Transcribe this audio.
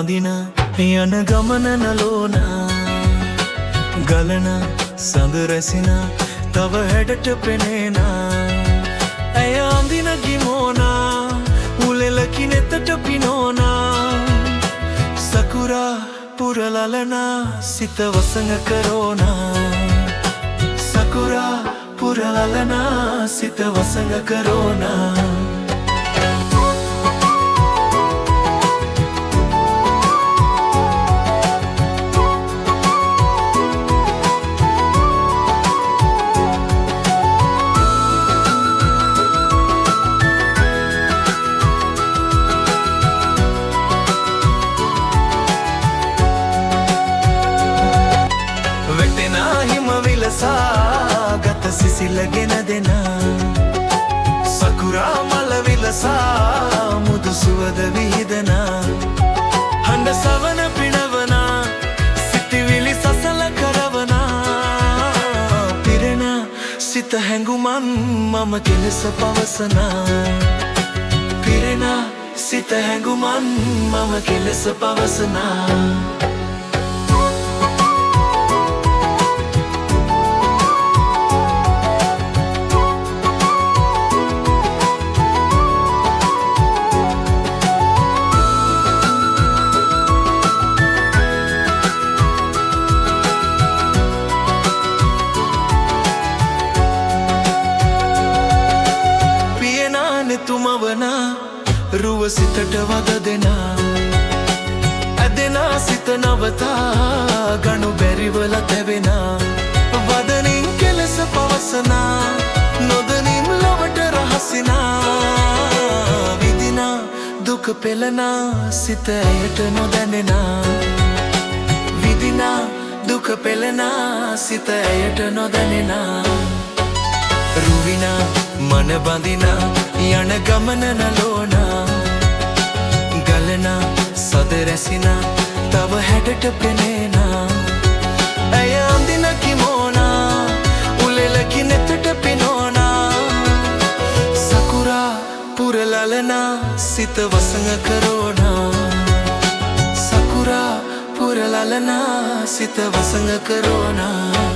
බඳින යන ගමන නලෝන ගලන සඳ රැසින තව හැඩට පෙනේන ඇය අඳින ගිමෝන උලෙලකි නෙතට පිනෝන සකුරා පුරලලන සිත වසඟ කරෝන සකුරා පුරලලන සිත වසඟ කරෝන ගත සිසිලගෙන දෙන සකුරා මල විලසා මුදු සුවද විහිදන හඬ සවන පිනවන සිතිවිලි සසල කරවන පිරෙන සිත හැඟුමන් මම කෙලෙස පවසන පිරෙන සිත හැඟුමන් මම කෙලෙස පවසන තුමවන රුව සිතට වද දෙන ඇදෙන සිත නවතා ගනු බැරිවල තැවෙන වදනින් කෙලෙස පවසන නොදනින් ලොවට රහසින විදින දුක පෙළන සිත ඇයට නොදැනෙන විදින දුක පෙළන සිත ඇයට නොදැනෙන රුවින මන බඳින යන ගමන නලෝන ගලන සද රැසින තව හැඩට පෙනේන ඇය අඳින කිමෝන උලෙලකි නෙතට පිනෝන සකුරා පුරලලන සිත වසඟ කරෝන සකුරා පුරලලන සිත වසඟ කරෝන